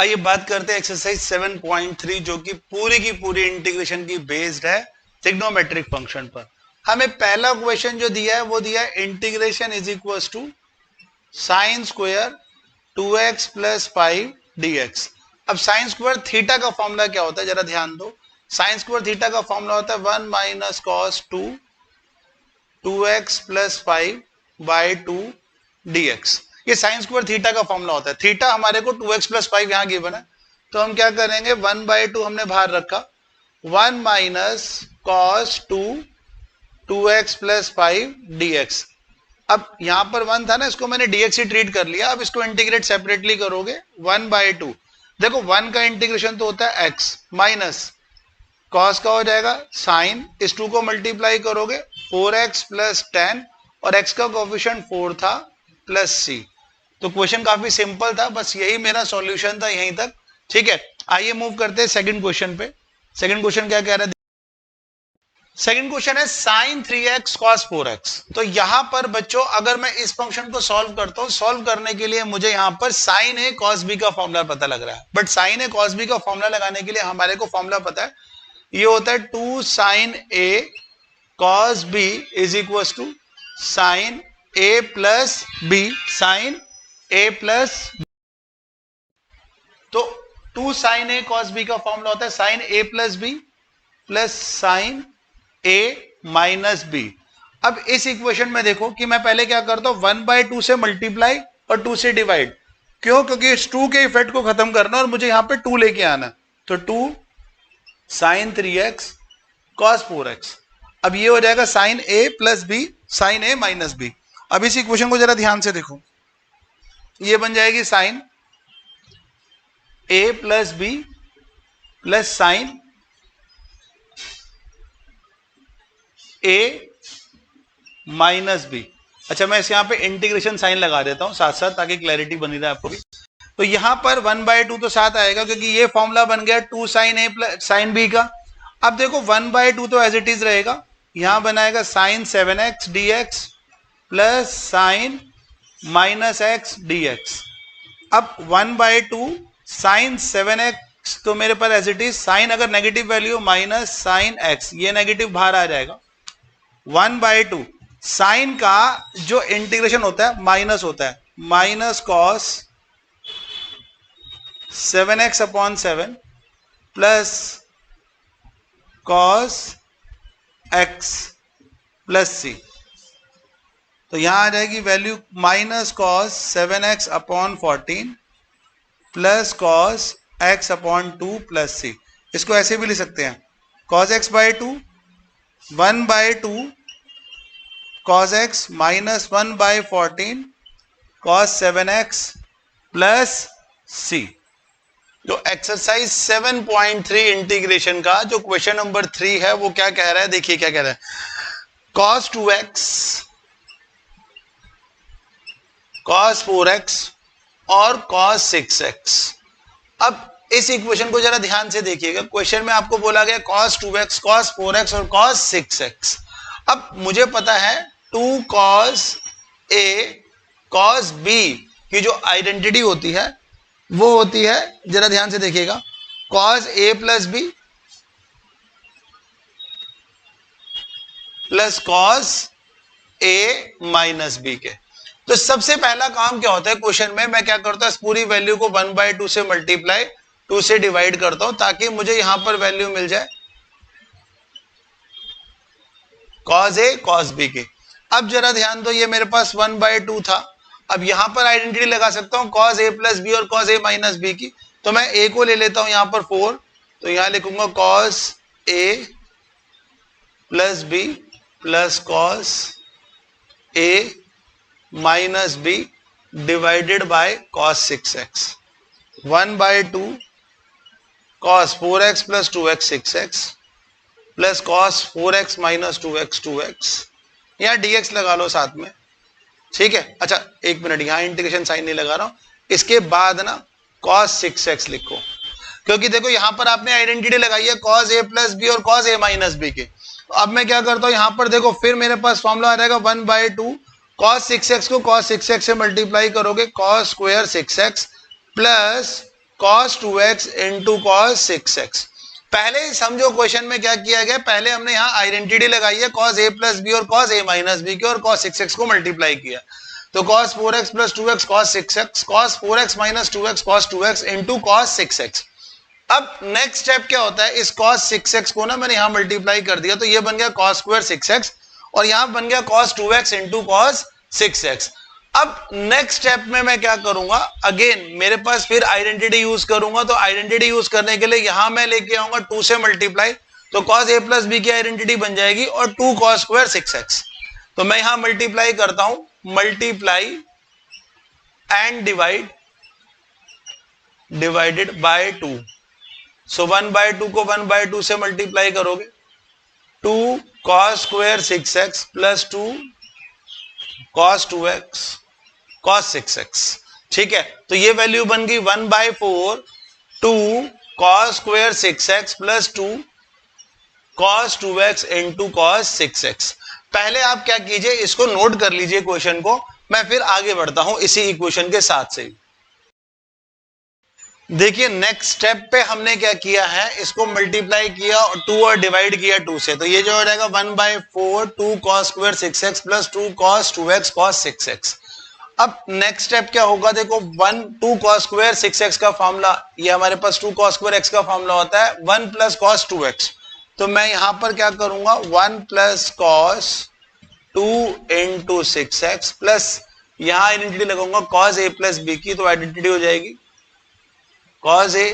आइए बात करते हैं एक्सरसाइज 7.3 जो कि पूरी की पूरी इंटीग्रेशन की बेस्ड है ट्रिग्नोमेट्रिक फंक्शन पर। हमें पहला क्वेश्चन जो दिया है वो दिया है integration is equal to sine square 2x plus 5 dx। अब साइन स्क्वायर थीटा का फॉर्मूला क्या होता है जरा ध्यान दो। साइन स्क्वायर थीटा का फॉर्मूला होता है 1 minus cos 2x plus 5 by 2 dx। ये साइन स्क्वायर थीटा का फॉर्मूला होता है। थीटा हमारे को 2x प्लस 5 यहां गिवन है, तो हम क्या करेंगे 1 बाई 2 हमने बाहर रखा, 1 minus cos 2x plus 5 dx। अब यहां पर 1 था ना, इसको मैंने dx ही ट्रीट कर लिया। अब इसको इंटीग्रेट सेपरेटली करोगे 1 बाई 2, देखो 1 का इंटीग्रेशन तो होता है x माइनस कॉस का हो जाएगा साइन, इस 2 को मल्टीप्लाई करोगे 4x प्लस 10 और x का कोफिशिएंट 4 था प्लस c। तो क्वेश्चन काफी सिंपल था, बस यही मेरा सॉल्यूशन था यहीं तक। ठीक है, आइए मूव करते हैं सेकंड क्वेश्चन पे। सेकंड क्वेश्चन क्या कह रहा है? सेकंड क्वेश्चन है साइन 3x cos 4x। तो यहां पर बच्चों अगर मैं इस फंक्शन को सॉल्व करता हूं, सॉल्व करने के लिए मुझे यहां पर साइन a cos b का फॉर्मूला पता लग रहा है। But sine a cos b का फॉर्मूला लगाने के लिए हमारे को फॉर्मूला पता है, ये होता है 2 sine a cos b is equal to sine a plus b sine a plus. तो 2 साइन a cos b का फॉर्मूला होता है sine a plus b plus sine a minus b। अब इस इक्वेशन में देखो कि मैं पहले क्या करता हूं 1 बाई 2 से मल्टीप्लाई और 2 से डिवाइड। क्यों? क्योंकि इस 2 के इफेक्ट को खत्म करना और मुझे यहां पे 2 लेके आना। तो 2 साइन 3x cos 4x। अब ये हो जाएगा sine a plus b sine a minus b। अब इस इक्वेशन को जरा ध्यान से देखो, ये बन जाएगी sine a plus b plus sine a minus b। अच्छा, मैं इस यहां पे इंटीग्रेशन साइन लगा देता हूं साथ साथ ताकि क्लैरिटी बनी रहे आपको भी। तो यहां पर 1 बाई 2 तो साथ आएगा क्योंकि ये फॉर्मूला बन गया 2 sine a plus sine b का। अब देखो 1 बाई 2 तो एज इट इज रहेगा, यहां बनाएगा sine 7x dx plus sine minus x dx। अब 1 बाई 2 साइन 7x तो मेरे पास एज इट इज साइन, अगर negative value minus sine x, ये नेगेटिव बाहर आ जाएगा। 1 बाई 2 साइन का जो इंटीग्रेशन होता है माइनस होता है, minus cos 7x upon 7 plus cos x plus c। तो यहां आ जाएगी value minus cos 7x upon 14 plus cos x upon 2 plus c। इसको ऐसे भी लिख सकते हैं cos x by 2 1 by 2 cos x minus 1 by 14 cos 7x plus c। जो एक्सरसाइज 7.3 इंटीग्रेशन का जो क्वेश्चन नंबर 3 है वो क्या कह रहा है, देखिए क्या कह रहा है। कॉस 2x cos 4x और cos 6x। अब इस इक्वेशन को जरा ध्यान से देखिएगा। क्वेश्चन में आपको बोला गया cos 2x cos 4x और cos 6x। अब मुझे पता है 2 cos a cos b की जो आइडेंटिटी होती है वो होती है, जरा ध्यान से देखिएगा, cos a plus b plus cos a minus b के। तो सबसे पहला काम क्या होता है क्वेश्चन में, मैं क्या करता हूं इस पूरी वैल्यू को 1 बाई 2 से मल्टीप्लाई 2 से डिवाइड करता हूं ताकि मुझे यहां पर वैल्यू मिल जाए cos a cos b की। अब जरा ध्यान दो, ये मेरे पास 1 बाई 2 था। अब यहां पर आइडेंटिटी लगा सकता हूं cos a प्लस b और cos a माइनस b की। तो मैं a को ले लेता हूं यहां पर 4, तो यहां लिखूंगा cos a plus b plus cos a minus b divided by cos 6x। 1 by 2 cos 4x plus 2x 6x plus cos 4x minus 2x 2x, या dx लगा लो साथ में। ठीक है, अच्छा एक मिनट, यहां इंटीग्रेशन साइन नहीं लगा रहा हूं, इसके बाद ना cos 6x लिखो, क्योंकि देखो यहां पर आपने आइडेंटिटी लगाई है cos a प्लस b और cos a माइनस b की। तो अब मैं क्या करता हूं, यहां पर देखो फिर मेरे पास फॉर्मूला आ जाएगा 1 बाई 2 cos 6x को cos 6x से मल्टीप्लाई करोगे cos square 6x plus cos 2x into cos 6x। पहले समझो क्वेश्चन में क्या किया गया, पहले हमने यहाँ आइडेंटिटी लगाई है cos a प्लस बी और cos a माइनस बी की और cos 6x को मल्टीप्लाई किया, तो cos 4x plus 2x cos 6x, cos 4x minus 2x cos 2x into cos 6x। अब नेक्स्ट स्टेप क्या होता है, इस cos 6x को ना मैंने यहाँ मल्टीप्लाई कर दिया, तो ये बन गया cos स्क्वायर 6x और यहाँ बन गया cos 2x into cos 6x। अब नेक्स्ट स्टेप में मैं क्या करूंगा, अगेन मेरे पास फिर आइडेंटिटी यूज करूंगा, तो आइडेंटिटी यूज करने के लिए यहां मैं लेके आऊंगा 2 से मल्टीप्लाई, तो cos a प्लस बी की आइडेंटिटी बन जाएगी और 2 cos स्क्वायर 6x। तो मैं यहां मल्टीप्लाई करता हूं, मल्टीप्लाई एंड डिवाइडेड बाय 2। सो 1/2 को 1/2 से मल्टीप्लाई करोगे, 2 cos square 6x plus 2 cos 2x cos 6x। ठीक है, तो ये वैल्यू बन गई 1/4 2 cos square 6x plus 2 cos 2x into cos 6x। पहले आप क्या कीजिए, इसको नोट कर लीजिए क्वेश्चन को, मैं फिर आगे बढ़ता हूं इसी इक्वेशन के साथ से। देखिए नेक्स्ट स्टेप पे हमने क्या किया है, इसको मल्टीप्लाई किया 2 और डिवाइड किया 2 से, तो ये जो हो जाएगा 1/4 2 cos square 6x plus 2 cos 2x cos 6x। अब नेक्स्ट स्टेप क्या होगा, देखो 2 cos स्क्वायर 6x का फॉर्मूला, ये हमारे पास 2 cos स्क्वायर x का फॉर्मूला होता है 1 प्लस cos 2x, तो मैं यहां पर क्या करूंगा 1 plus cos 2 into 6x plus यहां आइडेंटिटी लगाऊंगा cos a प्लस b की, तो आइडेंटिटी हो जाएगी cos a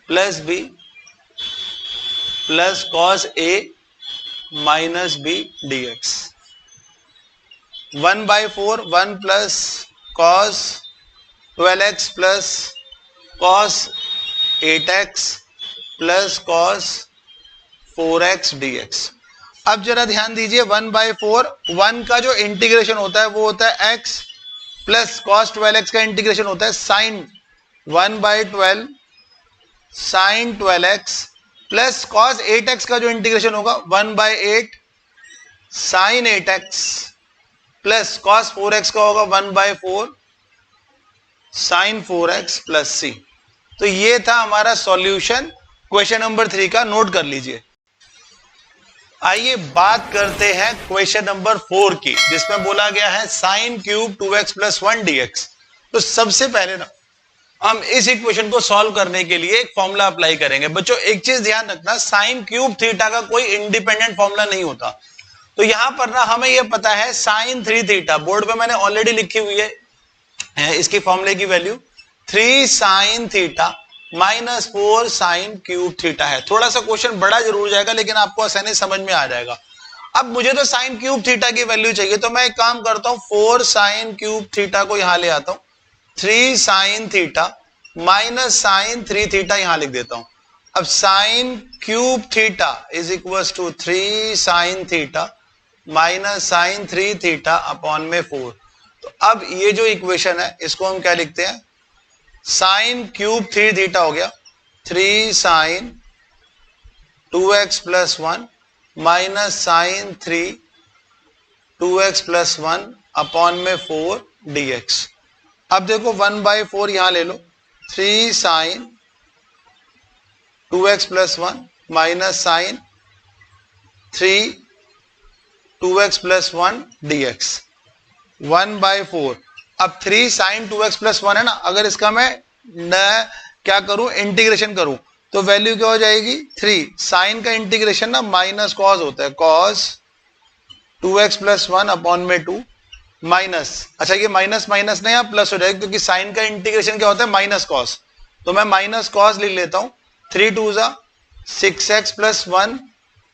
plus b plus cos a minus b dx। 1/4 1 plus cos 12x plus cos 8x plus cos 4x dx। अब जरा ध्यान दीजिए 1/4 1 का जो इंटीग्रेशन होता है वो होता है x प्लस cos 12x का इंटीग्रेशन होता है sin 1/12 sin 12x plus cos 8x का जो इंटीग्रेशन होगा 1/8 sin 8x plus cos 4x का होगा 1/4 sin 4x प्लस c। तो ये था हमारा सॉल्यूशन क्वेश्चन नंबर 3 का, नोट कर लीजिए। आइए बात करते हैं क्वेश्चन नंबर 4 की, जिसमें बोला गया है sin cube 2x plus 1 dx। तो सबसे पहले ना हम इस इक्वेशन को सॉल्व करने के लिए एक फॉर्मूला अप्लाई करेंगे। बच्चों एक चीज ध्यान रखना, sin क्यूब थीटा का कोई इंडिपेंडेंट फॉर्मूला नहीं होता। तो यहां पर ना हमें यह पता है sin 3 थीटा, बोर्ड पे मैंने ऑलरेडी लिखी हुई है इसकी फॉर्मूले की value 3 sin theta minus 4 sin cube theta है। थोड़ा सा क्वेश्चन बड़ा जरूर जाएगा लेकिन आपको आसानी समझ में आ जाएगा। अब मुझे तो sin क्यूब थीटा की वैल्यू चाहिए, तो मैं एक काम करता हूं 4 sin क्यूब थीटा को यहां ले आता हूं, 3 sin theta minus sin 3 theta यहां लिख देता हूं। अब sin cube theta is equal to 3 sin theta minus sin 3 theta upon में 4। तो अब ये जो इक्वेशन है इसको हम क्या लिखते हैं, sin क्यूब 3 थीटा हो गया 3 sin 2x plus 1 minus sin 3 2x plus 1 upon में 4 dx। अब देखो 1/4 यहां ले लो, 3 sin 2x plus 1 minus sin 3 2x plus 1 dx 1/4। अब 3 sin 2x प्लस 1 है ना, अगर इसका मैं क्या करूं इंटीग्रेशन करूं तो वैल्यू क्या हो जाएगी 3 sin का इंटीग्रेशन ना माइनस cos होता है, cos 2x प्लस 1 अपॉन में 2 माइनस, अच्छा ये माइनस माइनस नहीं आप प्लस हो जाएगा क्योंकि sin का इंटीग्रेशन क्या होता है माइनस cos, तो मैं माइनस cos लिख लेता हूं 3 2 6x प्लस 1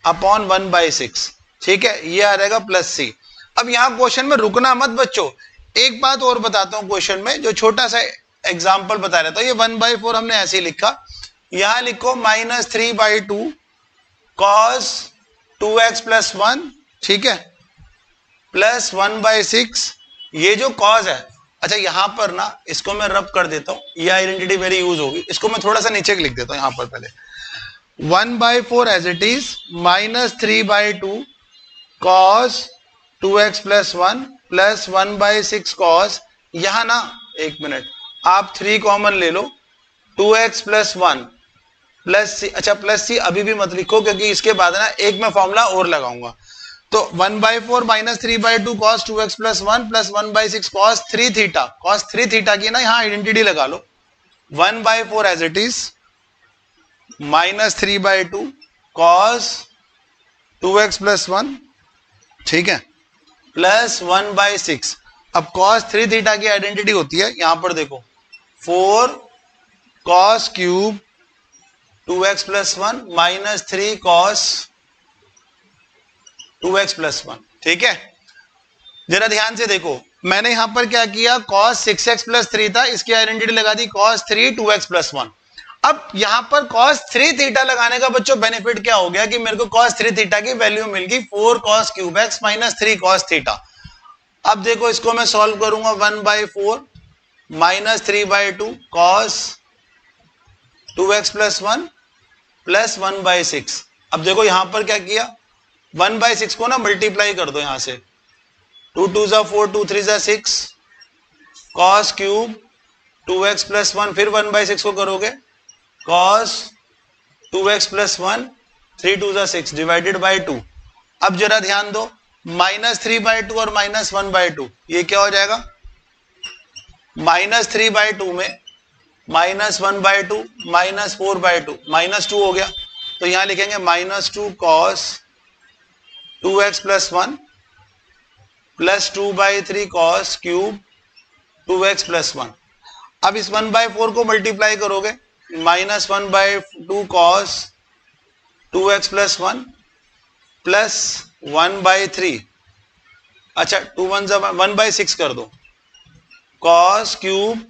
अपॉन 1/6। ठीक है, ये आ जाएगा प्लस c। अब यहां क्वेश्चन में रुकना मत बच्चों, एक बात और बताता हूं क्वेश्चन में, जो छोटा सा एग्जांपल बता रहा था। ये 1/4 हमने ऐसे ही लिखा, यहां लिखो माइनस 3/2 cos 2x प्लस 1, ठीक है, प्लस 1/6, ये जो cos है, अच्छा यहां पर ना इसको मैं रब कर देता हूं, ये आइडेंटिटी मेरी यूज होगी, इसको मैं थोड़ा सा नीचे लिख देता हूं यहां पर पहले 1/4 as it is minus 3/2 cos 2x plus 1 plus 1/6 cos, यहां ना एक मिनट आप 3 कॉमन ले लो, 2x प्लस 1 प्लस सी, अच्छा प्लस सी अभी भी मत लिखो क्योंकि इसके बाद ना एक मैं फॉर्मूला और लगाऊंगा। तो 1/4 minus 3/2 cos 2x plus 1 plus 1/6 cos 3 theta, cos 3 theta की ना यहाँ आइडेंटिटी लगा लो, 1/4 as it is minus 3/2 cos 2x plus 1, ठीक है, प्लस 1/6। अब कॉस 3 थीटा की आइडेंटिटी होती है यहां पर देखो 4 cos cube 2x plus 1 minus 3 cos 2x plus 1, ठीक है। जरा ध्यान से देखो, मैंने यहां पर क्या किया, cos 6x प्लस 3 था, इसकी आइडेंटिटी लगा दी cos 3 2x प्लस 1। अब यहां पर cos 3 थीटा लगाने का बच्चों बेनिफिट क्या हो गया कि मेरे को cos 3 थीटा की वैल्यू मिल गई 4 cos cube x minus 3 cos theta. अब देखो इसको मैं सॉल्व करूंगा, 1/4 minus 3/2 cos 2x plus 1 plus 1/6। अब देखो यहां पर क्या किया, 1/6 को ना मल्टीप्लाई कर दो यहां से, 2 2 जा 4 2 3 जा 6 cos क्यूब 2x प्लस 1, फिर 1/6 को करोगे cos 2x प्लस 1 3 2 जा 6 डिवाइडेड बाई 2। अब जरा ध्यान दो, माइनस 3/2 और माइनस 1/2 ये क्या हो जाएगा, माइनस 3/2 में माइनस 1/2 माइनस 4/2 माइनस 2 हो गया, तो यहां लिखेंगे minus 2 cos 2x plus 1 plus 2/3 cos cube 2x plus 1। अब इस 1/4 को मल्टीप्लाई करोगे, minus 1/2 cos 2x plus 1 plus 1/3, अच्छा 2 1 1/6 कर दो cos cube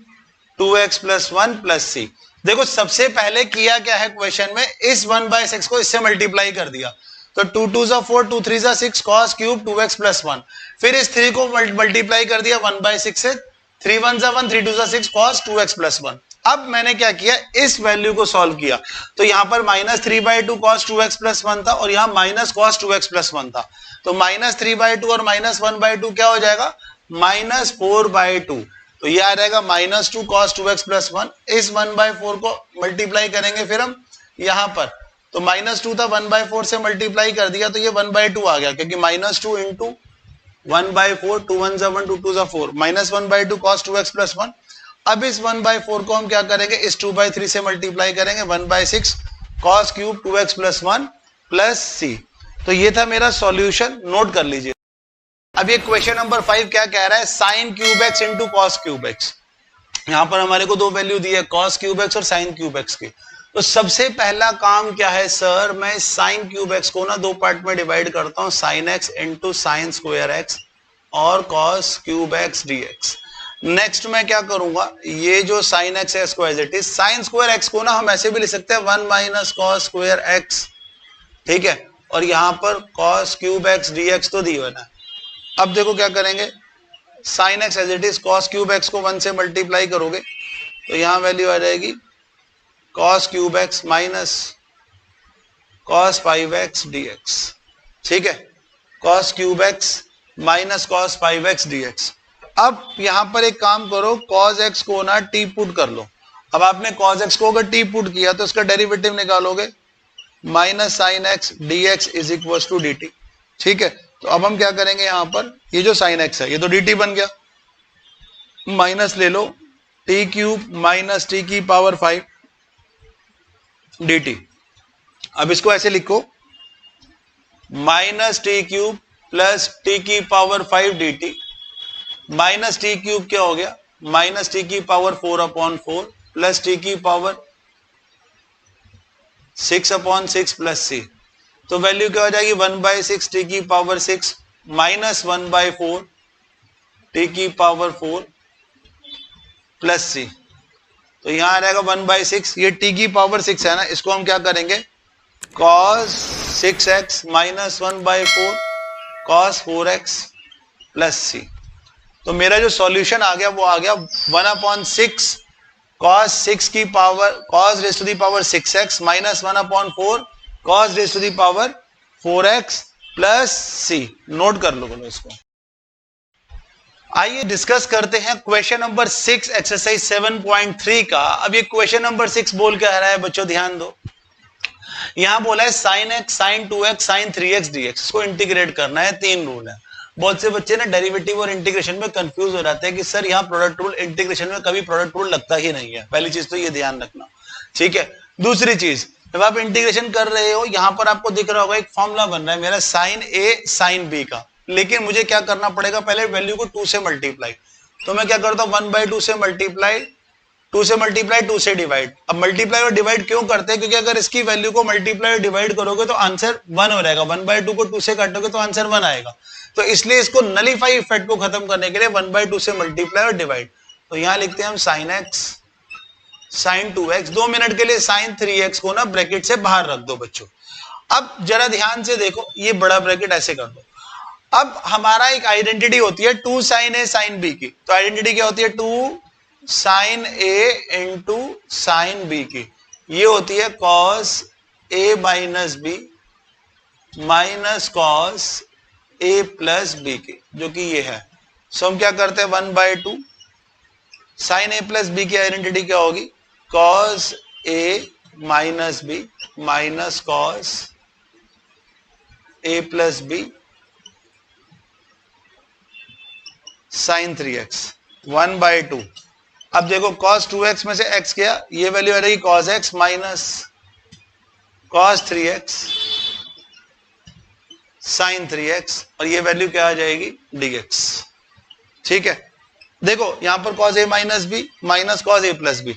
2x plus 1 plus C. देखो सबसे पहले किया क्या है क्वेश्चन में, इस 1/6 को इससे मल्टीप्लाई कर दिया, तो 2 2 जा 4 2 3 जा 6 cos क्यूब 2x प्लस 1, फिर इस 3 को मल्टीप्लाई कर दिया 1/6 से, 3 1 जा 1 3 2 जा 6 cos 2x प्लस 1। अब मैंने क्या किया, इस वैल्यू को सॉल्व किया, तो यहां पर माइनस 3/2 cos 2x प्लस 1 था और यहां माइनस cos 2x प्लस 1 था, तो माइनस 3/2 और माइनस 1/2 क्या हो जाएगा, माइनस 4/2, तो ये आ जाएगा माइनस 2 cos 2x प्लस 1। इस 1/4 को मल्टीप्लाई करेंगे फिर हम यहां पर, तो माइनस 2 था 1/4 से मल्टीप्लाई कर दिया तो ये 1/2 आ गया, क्योंकि माइनस 2 इंटू 1/4 2 1 जा 1 2 2 जा 4 माइनस 1/2 cos 2x प्लस 1। अब इस 1/4 को हम क्या करेंगे, इस 2/3 से मल्टीप्लाई करेंगे, 1/6 cos cube 2x plus 1 plus C. तो ये था मेरा सॉल्यूशन, नोट कर लीजिए। अब ये क्वेश्चन नंबर 5 क्या कह रहा है, sine cube x into cos cube x. यहां पर हमारे को दो वैल्यू दी है, कॉस क्यूब एक्स और साइन क्यूब एक्स की। तो सबसे पहला काम क्या है सर, मैं साइन क्यूब एक्स को ना दो पार्ट में डिवाइड करता हूं, sine x into sine square x और cos cube x dx. Next मैं क्या करूंगा, ये जो साइन एक्स है इसको as it is, sine square x को ना हम ऐसे भी लिख सकते हैं 1 माइनस कॉस स्क्वायर एक्स, ठीक है, और यहां पर कॉस क्यूब एक्स डीएक्स तो दी हुआ ना। अब देखो क्या करेंगे, sine x as it is, cos cube x को 1 से मल्टीप्लाई करोगे तो यहां वैल्यू आ जाएगी cos cube x minus cos 5x dx, ठीक है, cos cube x minus cos 5x dx। अब यहां पर एक काम करो, कॉस एक्स को ना टी पुट कर लो। अब आपने कॉस एक्स को अगर टी पुट किया तो इसका डेरिवेटिव निकालोगे, minus sine x d x is equal to d t, ठीक है। तो अब हम क्या करेंगे, यहां पर ये जो साइन एक्स है ये तो डी टी बन गया, माइनस ले लो टी क्यूब माइनस टी की पावर 5 डी टी। अब इसको ऐसे लिखो, minus t cube plus t की power 5 d t, minus t cube क्या हो गया, माइनस टी की पावर 4/4 प्लस टी की पावर 6/6 प्लस सी। तो वैल्यू क्या हो जाएगी, 1/6 टी की पावर 6 माइनस 1/4 टी की पावर 4 प्लस सी। तो यहां आ जाएगा 1/6, ये टी की पावर 6 है ना, इसको हम क्या करेंगे, cos 6x minus 1/4 cos 4x plus C. तो मेरा जो सॉल्यूशन आ गया वो आ गया 1/6 cos 6 की power cos raise to the power 6x minus 1/4 cos raise to the power 4x plus C. Note कर लो इसको। आइए डिस्कस करते हैं क्वेश्चन नंबर 6 एक्सरसाइज 7.3 का। अब ये क्वेश्चन नंबर 6 बोल के आ रहा है बच्चों, ध्यान दो। यहां बोला है sine x, sine 2x, sine 3x dx, इसको इंटीग्रेट करना है। 3 रूल है। बहुत से बच्चे ना डेरिवेटिव और इंटीग्रेशन में कंफ्यूज हो जाते हैं कि सर यहाँ प्रोडक्ट रूल, इंटीग्रेशन में कभी प्रोडक्ट रूल लगता ही नहीं है। पहली चीज तो ये ध्यान रखना, ठीक है। दूसरी चीज, जब आप इंटीग्रेशन कर रहे हो, यहां पर आपको दिख रहा होगा एक फॉर्मूला बन रहा है मेरा साइन ए साइन बी का, लेकिन मुझे क्या करना पड़ेगा, पहले वैल्यू को 2 से मल्टीप्लाई। तो मैं क्या करता हूं, 1/2 से मल्टीप्लाई, 2 से मल्टीप्लाई, 2 से डिवाइड। अब मल्टीप्लाई और डिवाइड क्यों करते हैं, क्योंकि अगर इसकी वैल्यू को मल्टीप्लाई और डिवाइड करोगे तो आंसर 1 हो जाएगा। 1/2 को 2 से काटोगे तो आंसर 1 आएगा। तो इसलिए इसको नलीफाई इफेक्ट को खत्म करने के लिए 1/2 से मल्टीप्लाई और डिवाइड। तो यहां लिखते हैं हम sign x sine 2x। 2 minute के लिए साइन 3x को ना ब्रैकेट से बाहर रख दो बच्चों। अब जरा ध्यान से देखो, ये बड़ा ब्रैकेट ऐसे कर दो। अब हमारा एक आइडेंटिटी होती है 2 साइन ए साइन बी की। तो आइडेंटिटी क्या होती है, 2 sine a into sine B की। ये होती है cos A minus b minus cos A plus B की, जो कि ये है। सो हम क्या करते हैं, 1/2 साइन ए प्लस बी की आइडेंटिटी क्या होगी, cos A minus b minus cos A plus b sine 3x 1/2। अब देखो cos 2x में से x गया, ये वैल्यू आ रही cos x minus cos 3x sine 3x, और ये वैल्यू क्या आ जाएगी, dx। ठीक है, देखो यहां पर cos a minus b minus cos a plus b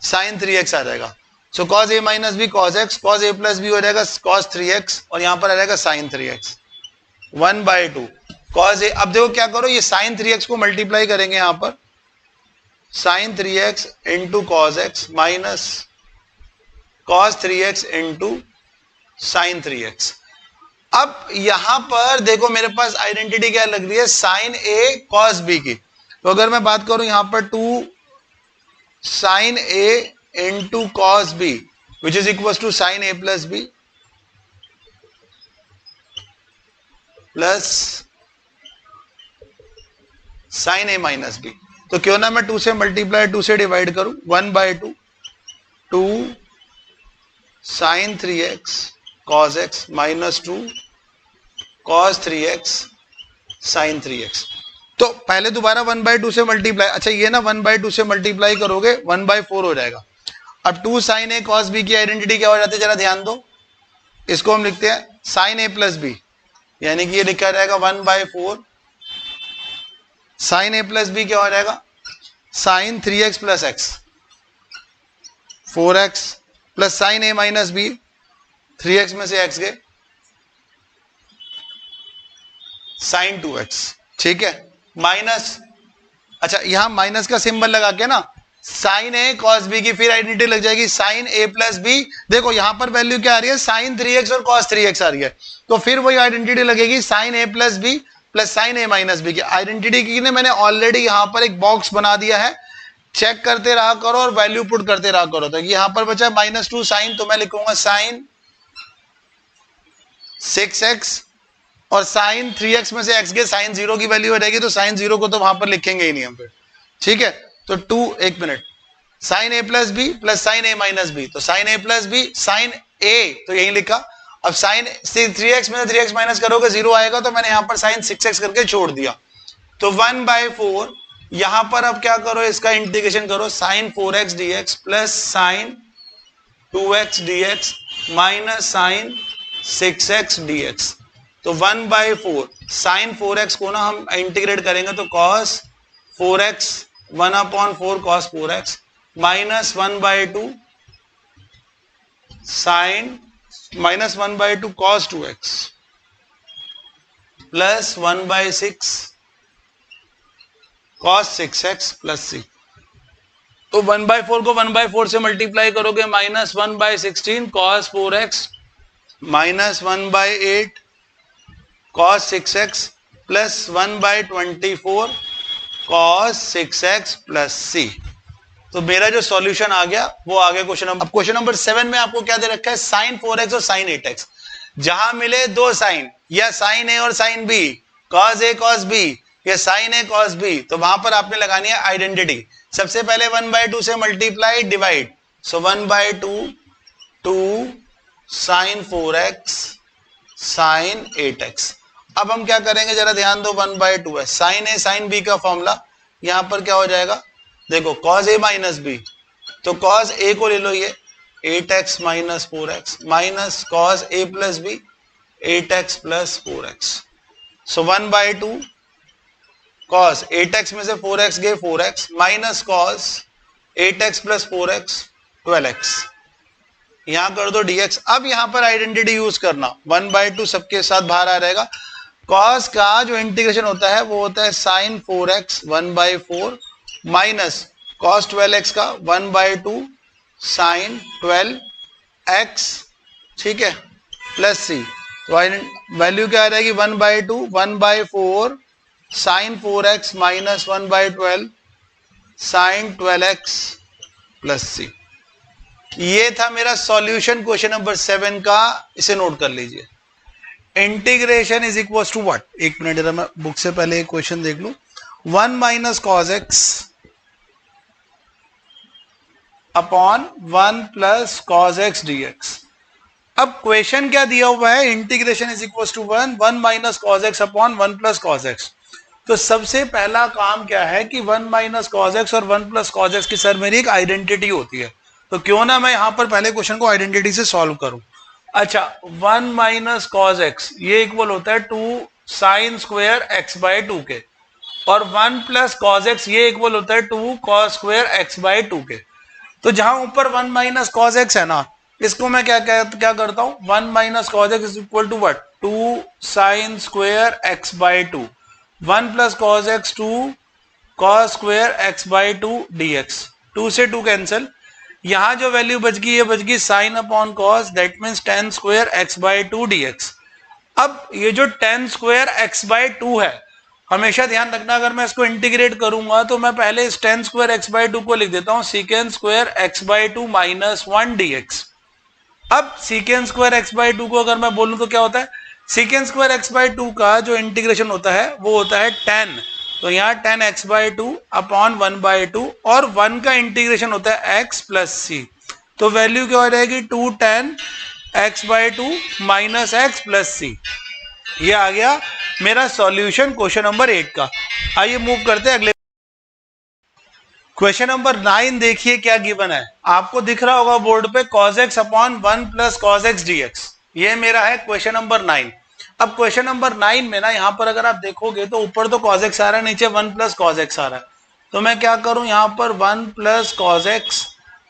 sine 3x आ जाएगा। So cos a minus b cos x, cos a plus b हो जाएगा cos 3x, और यहां पर आ जाएगा साइन 3x 1/2 cos a। अब देखो क्या करो, ये साइन 3x को मल्टीप्लाई करेंगे यहां पर, sine 3x into cos x minus cos 3x into sine 3x। अब यहां पर देखो मेरे पास आइडेंटिटी क्या लग रही है, साइन ए कॉस बी की। तो अगर मैं बात करूं यहां पर 2 sine a into cos b which is equal to sine a plus b plus sine A minus B. तो क्यों ना मैं 2 से मल्टीप्लाई 2 से डिवाइड करूं, 1/2 2 sine 3x cos x minus 2 cos 3x sine 3x। तो पहले दोबारा 1/2 से मल्टीप्लाई, अच्छा ये ना 1/2 से मल्टीप्लाई करोगे 1/4 हो जाएगा। अब 2 साइन ए cos b की आइडेंटिटी क्या हो जाती है, जरा ध्यान दो। इसको हम लिखते हैं साइन ए प्लस बी, यानी कि ये लिखा जाएगा 1/4 साइन ए प्लस बी क्या हो जाएगा, sine 3x plus x 4x plus sine ए माइनस बी 3x में से x गए साइन 2x। ठीक है, माइनस, अच्छा यहां माइनस का सिंबल लगा के ना साइन ए कॉस बी की फिर आइडेंटिटी लग जाएगी साइन ए प्लस बी। देखो यहां पर वैल्यू क्या आ रही है, साइन 3x और कॉस 3x आ रही है, तो फिर वही आइडेंटिटी लगेगी sign a plus b plus sine A minus B की। आइडेंटिटी की ने मैंने ऑलरेडी यहां पर एक बॉक्स बना दिया है, चेक करते रहा करो और वैल्यू पुट करते रहा करो। तो यहां पर बचा -2 साइन, तो मैं लिखूंगा साइन 6x, और साइन 3x में से x के साइन 0 की वैल्यू हो जाएगी, तो साइन 0 को तो वहां पर लिखेंगे ही नहीं हम फिर। ठीक है, तो 2 1 minute sign a plus b plus sine A minus B, तो sign a plus b sign ए तो यही लिखा। अब साइन 3x में 3x माइनस करोगे 0 आएगा, तो मैंने यहां पर साइन 6x करके छोड़ दिया। तो 1/4 यहां पर अब क्या करो, इसका इंटीग्रेशन करो, sine 4x dx plus sine 2x dx minus sine 6x dx। तो 1/4 साइन 4x को ना हम इंटीग्रेट करेंगे तो cos 4x 1/4 cos 4x minus 1/2 sine minus 1/2 cos 2x plus 1/6 cos 6x plus c। तो 1/4 को 1/4 से मल्टीप्लाई करोगे, minus 1/16 cos 4x minus 1/8 cos 6x plus 1/24 cos 6x plus c। तो मेरा जो सॉल्यूशन आ गया वो आ गया क्वेश्चन नंबर। अब क्वेश्चन नंबर 7 में आपको क्या दे रखा है, साइन 4x और साइन 8x। जहां मिले दो साइन, या साइन ए और sine b, cos a cos b, ये साइन ए कॉस बी, तो वहां पर आपने लगानी है आइडेंटिटी। सबसे पहले 1/2 से मल्टीप्लाई डिवाइड, सो 1/2 2 साइन 4x साइन 8x। अब हम क्या करेंगे जरा ध्यान दो, 1/2 है, साइन ए साइन बी का फॉर्मूला, यहां पर क्या हो जाएगा, देखो कॉस ए माइनस बी, तो कॉस ए को ले लो, ये 8x minus 4x minus cos A plus B 8x plus 4x, so 1/2 cos 8x में से 4x गए 4x minus cos 8x plus 4x 12x, यहां कर दो dx। अब यहां पर आइडेंटिटी यूज करना, 1/2 सबके साथ बाहर आ रहेगा, कॉस का जो इंटीग्रेशन होता है वो होता है sign 4x 1/4 minus cos 12x का 1/2 साइन 12x, ठीक है, प्लस सी, तो वैल्यू क्या आ रहेगी 1/2 1/4 sine 4x minus 1/12 sine 12x plus C. ये था मेरा सॉल्यूशन क्वेश्चन नंबर 7 का, इसे नोट कर लीजिए। Integration is equal to what, एक मिनट जरा मैं बुक से पहले एक क्वेश्चन देख लूं, 1 minus cos x upon 1 plus cos x dx. अब क्वेश्चन क्या दिया हुआ है, integration is equal to 1 minus cos x upon 1 plus cos x. तो सबसे पहला काम क्या है कि 1 माइनस कॉस एक्स और 1 प्लस कॉस एक्स की सर मेरी एक आइडेंटिटी होती है, तो क्यों ना मैं यहां पर पहले क्वेश्चन को आइडेंटिटी से सॉल्व करूं। अच्छा, 1 माइनस कॉस एक्स ये इक्वल होता है 2 साइन स्क्वायर एक्स बाय 2 के, और 1 प्लस कॉस एक्स ये इक्वल होता है 2 कॉस स्क्वायर एक्स बाय 2 के। तो जहां ऊपर 1 माइनस कॉस एक्स है ना, इसको मैं क्या करता हूं, 1 minus cos x is equal to what, 2 sine square x by 2, 1 plus cos x 2 cos square x by 2 dx, 2 से 2 कैंसिल, यहां जो वैल्यू बच गई, ये बच गई sine upon cos, that means tan square x by 2 dx। अब ये जो tan स्क्वायर एक्स बाय 2 है, हमेशा ध्यान रखना, अगर मैं इसको इंटीग्रेट करूंगा तो मैं पहले इस tan स्क्वायर एक्स बाय 2 को लिख देता हूं second square x by 2 minus 1 dx। अब सीकेंड स्क्वायर एक्स बाय 2 को अगर मैं बोलूं तो क्या होता है, सीकेंड स्क्वायर एक्स बाय 2 का जो इंटीग्रेशन होता है वो होता है tan, तो यहाँ tan x बाय 2 अपॉन 1/2, और 1 का इंटीग्रेशन होता है x प्लस सी, तो वैल्यू क्या हो जाएगी 2 tan x by 2 minus x plus C. ये आ गया मेरा सॉल्यूशन क्वेश्चन नंबर 8 का। आइए मूव करते हैं अगले क्वेश्चन नंबर 9। देखिए क्या गिवन है, आपको दिख रहा होगा बोर्ड पे cos x upon 1 plus cos x dx, ये मेरा है क्वेश्चन नंबर 9। अब क्वेश्चन नंबर 9 में ना, यहां पर अगर आप देखोगे तो ऊपर तो cos x आ रहा है, नीचे 1 प्लस cos x आ रहा है, तो मैं क्या करूं, यहां पर 1 प्लस cos x,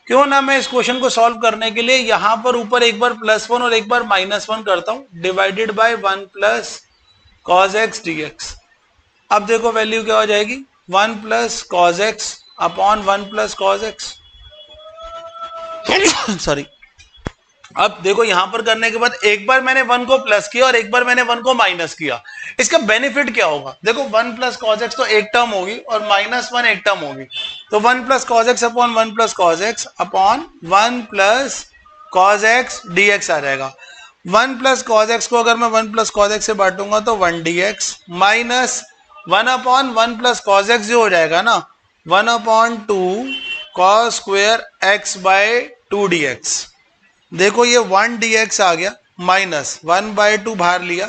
क्यों ना मैं इस क्वेश्चन को सॉल्व करने के लिए यहां पर ऊपर एक बार +1 और एक बार -1 करता हूं, divided by 1 plus cos x dx। अब देखो वैल्यू क्या हो जाएगी, 1 plus cos x upon 1 plus cos x sorry. अब देखो यहां पर करने के बाद एक बार मैंने 1 को प्लस किया और एक बार मैंने 1 को माइनस किया, इसका बेनिफिट क्या होगा, देखो 1 प्लस cos x तो एक टर्म होगी और -1 एक टर्म होगी, तो 1 plus cos x upon 1 plus cos x upon 1 plus cos x dx आ जाएगा। 1 प्लस cos x को अगर मैं 1 प्लस cos x से बांटूंगा तो 1 dx minus 1 upon 1 plus cos x जो हो जाएगा ना 1 upon 2 cos square x by 2 dx। देखो ये 1 dx आ गया, माइनस 1/2 बाहर लिया,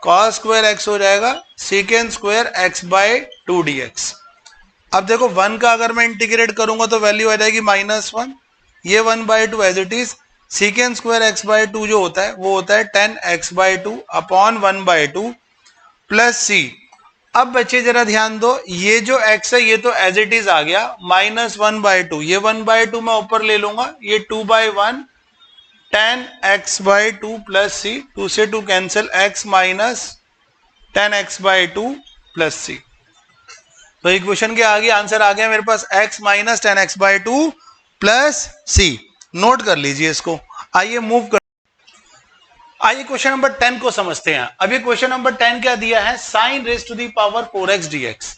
cos स्क्वायर x हो जाएगा second square x by 2 dx। अब देखो 1 का अगर मैं इंटीग्रेट करूंगा तो वैल्यू आ जाएगी -1, ये 1/2 as it is, secant square x by 2 जो होता है वो होता है tan x by 2 upon 1/2 plus C. अब बच्चे जरा ध्यान दो, ये जो x है ये तो एज इट इज आ गया, -1/2, ये 1/2 मैं ऊपर ले लूंगा, ये 2/1 tan x by 2 plus C, 2 से 2 cancel, x minus tan x by 2 plus C. तो इक्वेशन के आगे आंसर आ गया मेरे पास x minus tan x by 2 plus C. Note कर लीजिए इसको। आइए मूव कर, आइए क्वेश्चन नंबर 10 को समझते हैं। अभी क्वेश्चन नंबर 10 क्या दिया है, sine raise to the power 4x dx।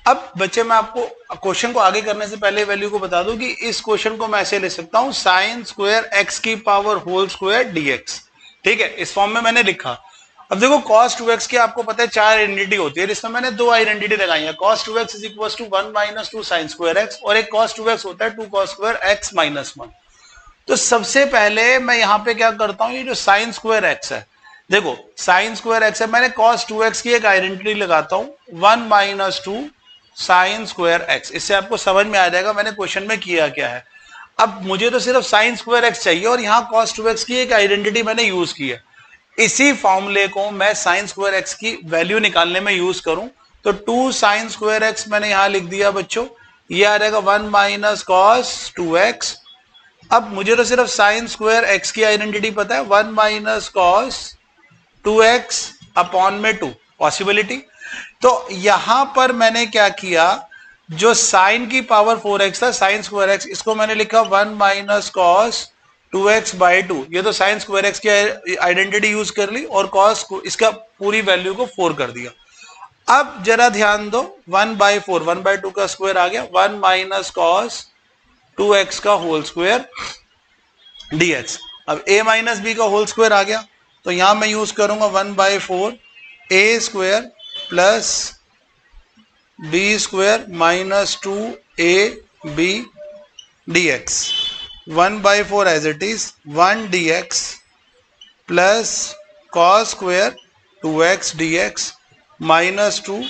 अब बच्चे मैं आपको क्वेश्चन को आगे करने से पहले वैल्यू को बता दूं कि इस क्वेश्चन को मैं ऐसे ले सकता हूं, साइन स्क्वायर x की पावर होल स्क्वायर dx, ठीक है, इस फॉर्म में मैंने लिखा। अब देखो cos 2x की आपको पता है 4 आइडेंटिटी होती है, इसमें मैंने 2 आइडेंटिटी लगाई है। cos 2x is equal to 1 minus 2 sine square x, और एक cos 2x होता है 2 cos स्क्वायर एक्स माइनस 1। तो सबसे पहले मैं यहाँ पे क्या करता हूँ, ये जो साइन स्क्वायर एक्स है, देखो साइन स्क्वायर एक्स है, मैंने cos 2x की एक आइडेंटिटी लगाता हूँ 1 माइनस 2 साइन स्क्वायर एक्स। इससे आपको समझ में आ जाएगा मैंने क्वेश्चन में किया क्या है। अब मुझे तो सिर्फ साइन स्क्वायर एक्स चाहिए और यहाँ cos 2x की एक आइडेंटिटी मैंने यूज की है। इसी फॉर्मूले को मैं साइन स्क्वायर एक्स की वैल्यू निकालने में यूज करूं तो 2 साइन स्क्वायर एक्स मैंने यहां लिख दिया बच्चों, ये आ जाएगा 1 माइनस कॉस 2x। अब मुझे तो सिर्फ साइन स्क्वायर एक्स की आइडेंटिटी पता है, 1 माइनस कॉस 2x अपॉन में 2 पॉसिबिलिटी। तो यहां पर मैंने क्या किया, जो साइन की पावर 4x था साइन स्क्वायर एक्स, इसको मैंने लिखा 1 माइनस कॉस 2x बाई 2। ये तो साइन स्क्वायर एक्स की आइडेंटिटी यूज कर ली और कॉस को इसका पूरी वैल्यू को 4 कर दिया। अब जरा ध्यान दो, 1 बाई 4, 1 बाई 2 का स्क्वायर आ गया, 1 माइनस कॉस 2x का होल स्क्वायर dx। अब a माइनस बी का होल स्क्वायर आ गया, तो यहां मैं यूज करूंगा 1 by 4 a square plus b square minus 2ab dx। 1 by 4 as it is 1 dx plus cos square 2x dx minus 2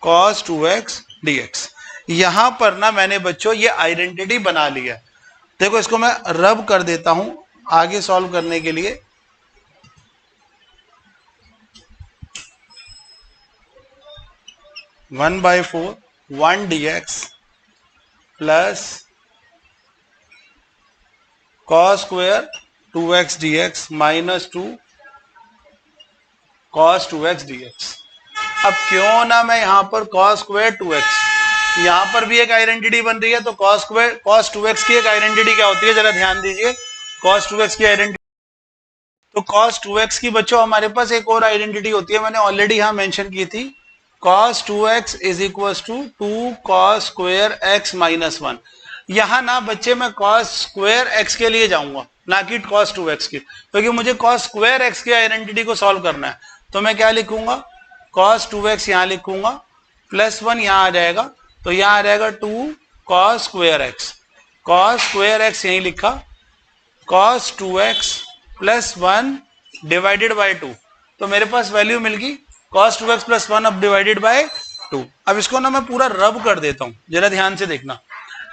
cos 2x dx। यहां पर ना मैंने बच्चों ये आइडेंटिटी बना ली है। देखो इसको मैं रब कर देता हूं आगे सॉल्व करने के लिए। One by 4 1 dx plus cos square 2x dx minus 2 cos 2x dx। अब क्यों ना मैं यहां पर कॉस स्क्वायर 2x, यहां पर भी एक आइडेंटिटी बन रही है, तो कॉस स्क्वायर कॉस 2x की एक आइडेंटिटी क्या होती है, जरा ध्यान दीजिए। कॉस 2x की आइडेंटिटी, तो कॉस 2x की बच्चों हमारे पास एक और आइडेंटिटी होती है, मैंने ऑलरेडी यहां मेंशन की थी, cos 2x is equal to 2 cos square x minus 1। यहां ना बच्चे मैं cos स्क्वायर x के लिए जाऊंगा ना कि cos 2x की, क्योंकि मुझे cos स्क्वायर x की आइडेंटिटी को सॉल्व करना है। तो मैं क्या लिखूंगा, cos 2x यहां लिखूंगा, प्लस 1 यहां आ जाएगा, तो यहां आ जाएगा 2 cos square x। cos square x यही लिखा, cos 2x plus 1 divided by 2, तो मेरे पास वैल्यू मिल गई cos 2x प्लस 1 अब डिवाइडेड बाय 2। अब इसको ना मैं पूरा रब कर देता हूं, जरा ध्यान से देखना।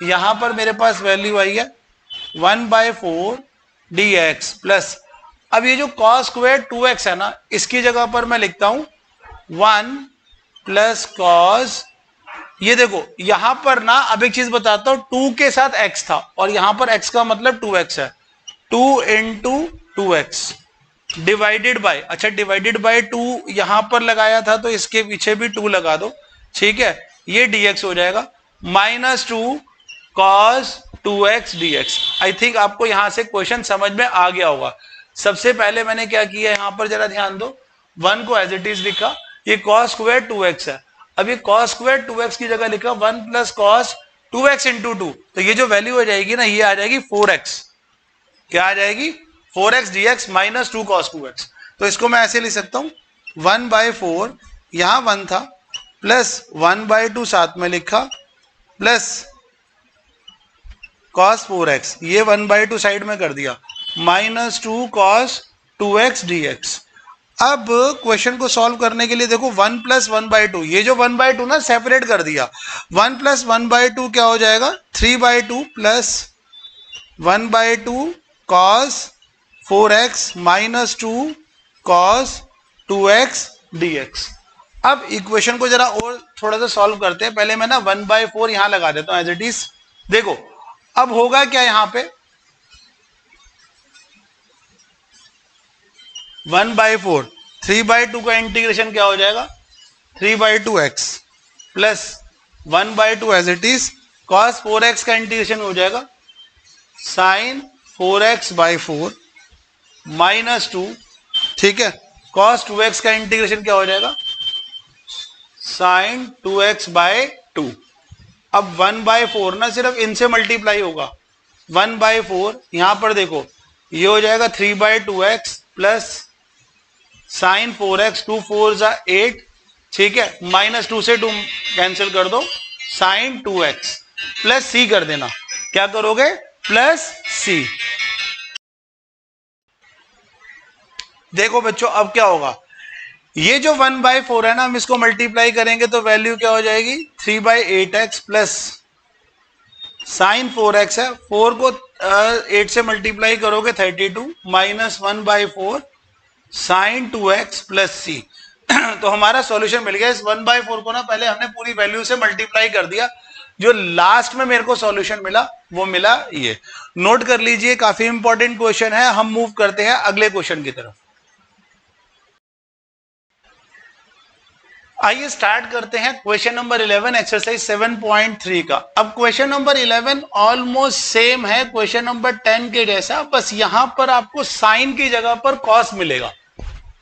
यहां पर मेरे पास वैल्यू आई है 1 बाय 4 dx प्लस, अब ये जो cos स्क्वायर 2x है ना, इसकी जगह पर मैं लिखता हूं 1 प्लस cos। ये देखो यहां पर ना, अब एक चीज बताता हूं, 2 के साथ x था और यहां पर x का मतलब 2x है, 2 इंटू 2x डिवाइडेड बाय, अच्छा डिवाइडेड बाय 2 यहां पर लगाया था तो इसके पीछे भी 2 लगा दो, ठीक है, ये dx हो जाएगा minus 2 cos 2x dx। I think आपको यहां से क्वेश्चन समझ में आ गया होगा। सबसे पहले मैंने क्या किया, यहां पर जरा ध्यान दो, 1 को एज इट इज लिखा, ये cos स्क्वायर 2x है, अब ये cos स्क्वायर 2x की जगह लिखा 1 प्लस cos 2x इंटू 2, तो ये जो वैल्यू हो जाएगी ना, ये आ जाएगी 4x। क्या आ जाएगी, 4x dx minus 2 cos 2x। तो इसको मैं ऐसे लिख सकता हूं 1 बाई 4, यहां 1 था, प्लस 1 बाई 2 साथ में लिखा, प्लस cos 4x, ये 1 बाई 2 साइड में कर दिया, माइनस 2 cos 2x dx। अब क्वेश्चन को सॉल्व करने के लिए देखो 1 प्लस 1 बाई 2, ये जो 1 बाई 2 ना सेपरेट कर दिया, 1 प्लस 1 बाई 2 क्या हो जाएगा, 3 by 2 plus 1 by 2 cos 4x minus 2 cos 2x dx। अब इक्वेशन को जरा और थोड़ा सा सॉल्व करते हैं। पहले मैं ना 1 बाई 4 यहां लगा देता हूं एज इट इज। देखो अब होगा क्या, यहां पे 1 बाई 4, 3 बाई 2 का इंटीग्रेशन क्या हो जाएगा, 3 by 2x plus 1 by 2 as it is, cos 4x का इंटीग्रेशन हो जाएगा साइन 4x बाई 4 माइनस 2, ठीक है, cos 2x का इंटीग्रेशन क्या हो जाएगा, साइन 2x बाय 2। अब 1 बाय 4 ना सिर्फ इनसे मल्टीप्लाई होगा, 1 बाय 4 यहां पर देखो ये हो जाएगा 3 bye 2x plus sign 4x, 2 4 जा 8, ठीक है, -2 से 2 कैंसिल कर दो, साइन 2x प्लस सी कर देना। क्या करोगे? Plus C. देखो बच्चों अब क्या होगा, ये जो 1/4 है ना, हम इसको मल्टीप्लाई करेंगे तो वैल्यू क्या हो जाएगी? 3/8x प्लस साइन 4x है, 4 को 8 से मल्टीप्लाई करोगे 32 minus 1/4 sign 2x plus C. तो हमारा सॉल्यूशन मिल गया। इस 1/4 को ना पहले हमने पूरी वैल्यू से मल्टीप्लाई कर दिया, जो लास्ट में मेरे को सॉल्यूशन मिला वो मिला ये। नोट कर लीजिए, काफी इंपॉर्टेंट क्वेश्चन है। हम मूव करते हैं अगले क्वेश्चन की तरफ। आइए स्टार्ट करते हैं क्वेश्चन नंबर 11 एक्सरसाइज 7.3 का। अब क्वेश्चन नंबर 11 ऑलमोस्ट सेम है क्वेश्चन नंबर 10 के जैसा, बस यहां पर आपको साइन की जगह पर कॉस मिलेगा।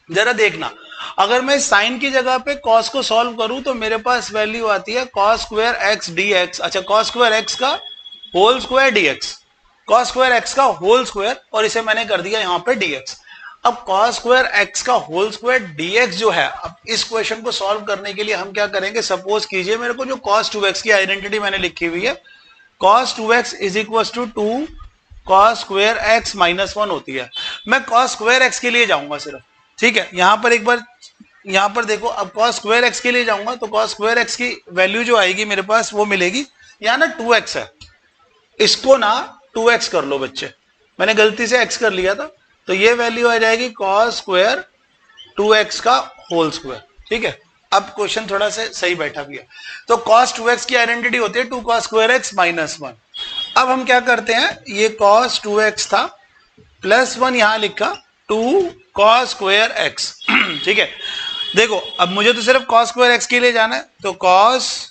जरा देखना, अगर मैं साइन की जगह पे कॉस को सॉल्व करूं तो मेरे पास वैल्यू आती है cos square x d x. अच्छा, कॉस स्क्वायर एक्स का whole square dx, cos square x का होल स्क्वायर, और इसे मैंने कर दिया यहां पे डीएक्स। अब कॉस स्क्वायर एक्स का होल स्क्वायर डीएक्स जो है, अब इस क्वेश्चन को सॉल्व करने के लिए हम क्या करेंगे, सपोज कीजिए मेरे को जो कॉस 2x की आइडेंटिटी मैंने लिखी हुई है, cos 2x is equal to 2 cos square x minus 1 होती है। मैं कॉस स्क्वायर एक्स के लिए जाऊंगा सिर्फ, ठीक है। यहां पर एक बार यहां पर देखो, अब कॉस स्क्वायर एक्स के लिए जाऊंगा तो कॉस स्क्वायर एक्स की वैल्यू जो आएगी मेरे पास वो मिलेगी, यहां ना 2x है, इसको ना 2x कर लो बच्चे, मैंने गलती से x कर लिया था, तो ये वैल्यू आ जाएगी कॉस स्क्वायर 2x का होल स्क्वायर, ठीक है। अब क्वेश्चन थोड़ा सा सही बैठा भी है। तो cos 2x की आइडेंटिटी होती है 2 cos स्क्वायर x माइनस 1। अब हम क्या करते हैं, ये cos 2x था प्लस 1 यहां लिखा 2 cos स्क्वायर x, ठीक है। देखो अब मुझे तो सिर्फ cos स्क्वायर x के लिए जाना है, तो cos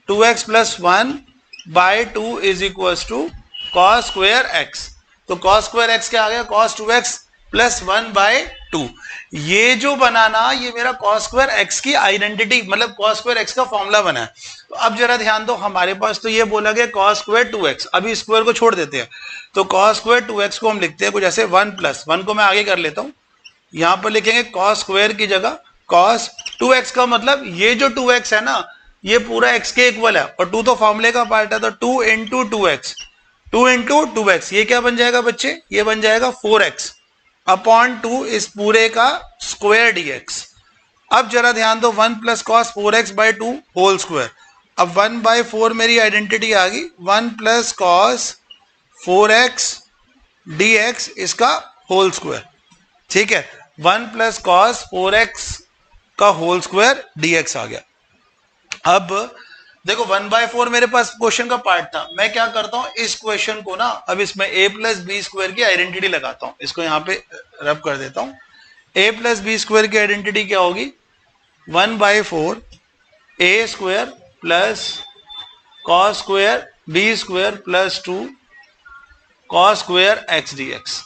2x plus 1/2 is equal to cos square x। तो cos स्क्वायर x क्या आ गया, cos 2x प्लस 1/2। ये जो बनाना, ये मेरा cos स्क्वायर x की आइडेंटिटी, मतलब cos स्क्वायर x का फॉर्मूला बना है। तो अब जरा ध्यान दो, हमारे पास तो ये बोला गया cos स्क्वायर 2x, अभी स्क्वायर को छोड़ देते हैं, तो cos स्क्वायर 2x को हम लिखते हैं कुछ ऐसे 1 प्लस 1 को मैं आगे कर लेता हूं, यहां पर लिखेंगे cos स्क्वायर की जगह cos 2x का मतलब ये जो 2x है ना, ये पूरा x के इक्वल है, और 2 तो फॉर्मूले का पार्ट है, तो 2 इंटू 2x, 2 इंटू 2x, ये क्या बन जाएगा बच्चे, ये बन जाएगा 4x अपॉन 2 इस पूरे का स्क्वायर dx। अब जरा ध्यान दो, 1 plus cos 4x/2 whole square. अब 1/4 मेरी आइडेंटिटी आ गई, 1 प्लस कॉस 4x dx इसका होल स्क्वायर, ठीक है। 1 प्लस कॉस 4x का होल स्क्वायर dx आ गया। अब देखो 1/4 मेरे पास क्वेश्चन का पार्ट था, मैं क्या करता हूं, इस क्वेश्चन को ना अब इसमें a प्लस बी स्क्वायर की आइडेंटिटी लगाता हूं, इसको यहां पे रब कर देता हूं। a प्लस बी स्क्वायर की आइडेंटिटी क्या होगी, 1/4 a square plus cos square b square plus 2 cos square x dx,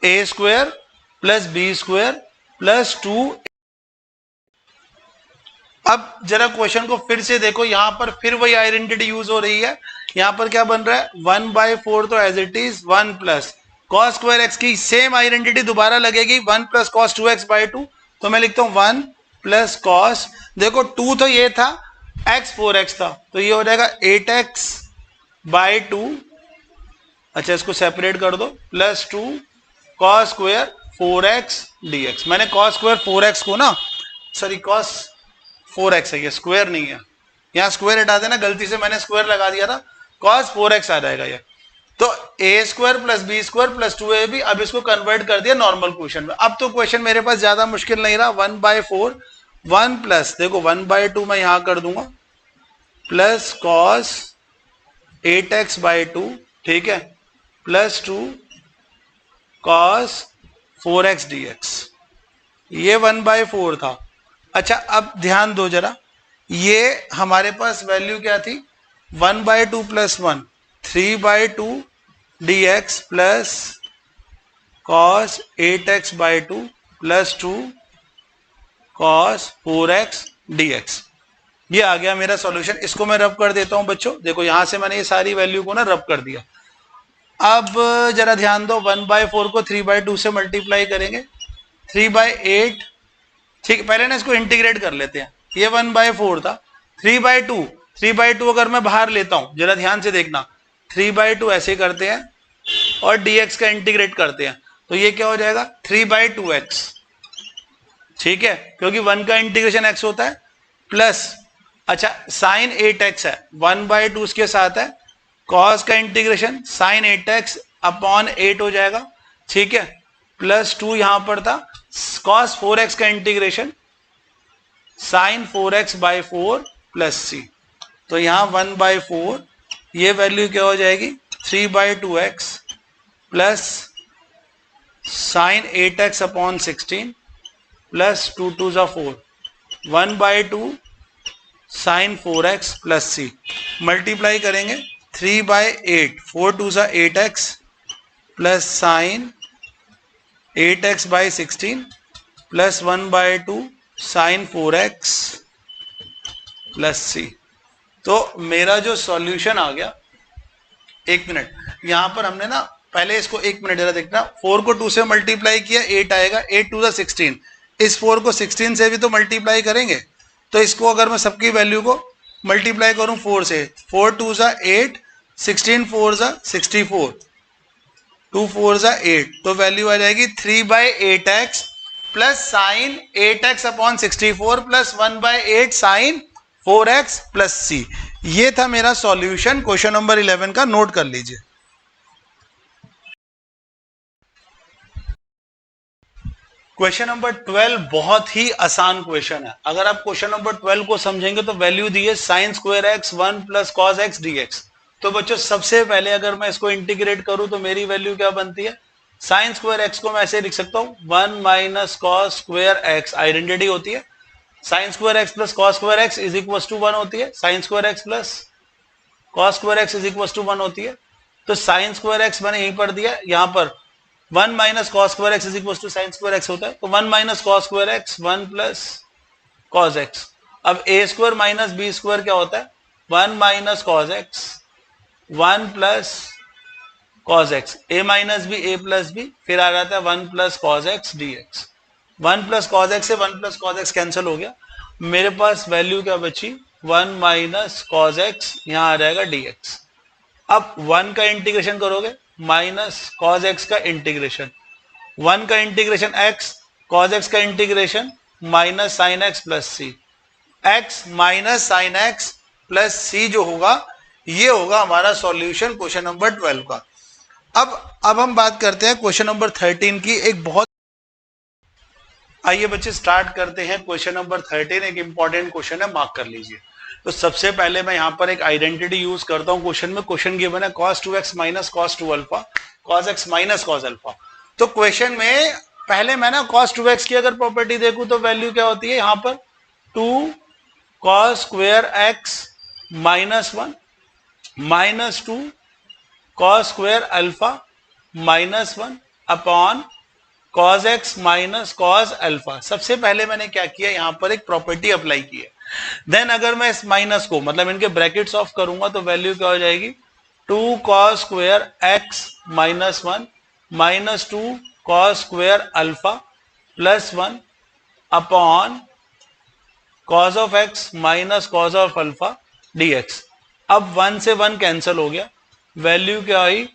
a square plus b square plus 2। अब जरा क्वेश्चन को फिर से देखो, यहां पर फिर वही आइडेंटिटी यूज हो रही है। यहां पर क्या बन रहा है, 1/4 तो as it is 1 plus cos square x की सेम आइडेंटिटी दोबारा लगेगी, 1 प्लस कॉस 2x/2, तो मैं लिखता हूं 1 प्लस कॉस, देखो 2 तो ये था, x 4x था, तो ये हो जाएगा 8x/2। अच्छा इसको सेपरेट कर दो, plus 2 cos square 4x dx। मैंने कॉस स्क्वायर 4x को ना, सॉरी कॉस 4x है, ये स्क्वायर नहीं है, यहां स्क्वायर हटा देना, गलती से मैंने स्क्वायर लगा दिया था, cos 4x आ जाएगा ये। तो a square plus b square plus 2ab, अब इसको कन्वर्ट कर दिया नॉर्मल क्वेश्चन में। अब तो क्वेश्चन मेरे पास ज्यादा मुश्किल नहीं रहा, 1/4 1 प्लस, देखो 1/2 मैं यहां कर दूंगा, प्लस cos 8x/2, ठीक है, प्लस 2 cos 4x dx, ये 1/4 था। अच्छा अब ध्यान दो जरा, ये हमारे पास वैल्यू क्या थी, 1/2 plus 1 3/2 dx plus cos 8x/2 plus 2 cos 4x dx, ये आ गया मेरा सॉल्यूशन। इसको मैं रब कर देता हूं बच्चों, देखो यहां से मैंने ये सारी वैल्यू को ना रब कर दिया। अब जरा ध्यान दो, 1/4 को 3/2 से मल्टीप्लाई करेंगे, 3/8 ठीक, पहले ना इसको इंटीग्रेट कर लेते हैं। ये 1/4 था, 3/2 अगर मैं बाहर लेता हूं, जरा ध्यान से देखना, 3/2 ऐसे करते हैं और dx का इंटीग्रेट करते हैं, तो ये क्या हो जाएगा 3/2x, ठीक है, क्योंकि 1 का इंटीग्रेशन x होता है, प्लस अच्छा साइन 8x है, 1/2 उसके साथ है, cos का इंटीग्रेशन साइन 8x अपॉन 8 हो जाएगा, ठीक है, प्लस 2 यहां पर था, cos 4x का integration sign 4x/4 plus c, तो यहां 1/4, ये वैल्यू क्या हो जाएगी 3/2x plus sine 8x upon 16 plus 2 2 4, 1/2 sine 4x plus c, multiply करेंगे 3/8, 4 2 8x plus sine 8x/16 plus 1/2 sine 4x plus c। तो मेरा जो सॉल्यूशन आ गया, एक मिनट, यहां पर हमने ना पहले इसको एक मिनट जरा देखना, 4 को 2 से मल्टीप्लाई किया 8 आएगा, 8 2 16, इस 4 को 16 से भी तो मल्टीप्लाई करेंगे, तो इसको अगर मैं सबकी वैल्यू को मल्टीप्लाई करूं 4 से, 4 2 8, 16 4 64, 2 4 8, तो वैल्यू आ जाएगी 3/8x plus sine 8x upon 64 plus 1/8 sine 4x plus c। ये था मेरा सॉल्यूशन क्वेश्चन नंबर 11 का, नोट कर लीजिए। क्वेश्चन नंबर 12 बहुत ही आसान क्वेश्चन है। अगर आप क्वेश्चन नंबर 12 को समझेंगे तो वैल्यू दी है sine square x 1 plus cos x dx। तो बच्चों सबसे पहले अगर मैं इसको इंटीग्रेट करूं तो मेरी वैल्यू क्या बनती है, साइन स्क्वायर एक्स को मैं ऐसे लिख सकता हूं 1 minus cos square x, identity होती है, sine square x plus cos square x is equal to 1 होती है, sine square x plus cos square x is equal to 1 होती है। तो साइन स्क्वायर एक्स मैंने यहीं पर दिया, यहां पर 1 minus cos square x is equal to sine square x होता है, तो 1 minus cos square x 1 plus cos x. अब A square minus B square क्या होता है, 1 minus cos x 1 plus cos x, A minus B A plus B, फिर आ जाता है 1 plus cos x dx। 1 plus cos x से 1 plus cos x cancel हो गया, मेरे पास वैल्यू क्या बची 1 माइनस कॉस एक्स, यहां आ जाएगा dx। अब 1 का इंटीग्रेशन करोगे माइनस कॉस एक्स का इंटीग्रेशन, 1 का इंटीग्रेशन x, कॉस एक्स का integration minus sine x plus C, x minus sine x plus C जो होगा ये होगा हमारा सॉल्यूशन क्वेश्चन नंबर 12 का। अब हम बात करते हैं क्वेश्चन नंबर 13 की, एक बहुत, आइए बच्चे स्टार्ट करते हैं क्वेश्चन नंबर 13। एक इंपॉर्टेंट क्वेश्चन है, मार्क कर लीजिए। तो सबसे पहले मैं यहां पर एक आइडेंटिटी यूज करता हूं क्वेश्चन में, क्वेश्चन गिवन है cos 2x minus cos 2 alpha, cos x minus cos alpha. तो क्वेश्चन में पहले मैं ना cos 2x की अगर प्रॉपर्टी देखूं तो वैल्यू क्या होती है, यहां पर 2 cos square x minus 1 minus 2 cos square alpha minus 1 upon cos x minus cos alpha. सबसे पहले मैंने क्या किया, यहां पर एक प्रॉपर्टी अप्लाई की है। देन अगर मैं इस माइनस को मतलब इनके ब्रैकेट्स ऑफ करूंगा तो वैल्यू क्या हो जाएगी 2 cos square x minus 1 minus 2 cos square alpha plus 1 upon cos of x minus cos of alpha dx। अब 1 से 1 कैंसिल हो गया, वैल्यू क्या आई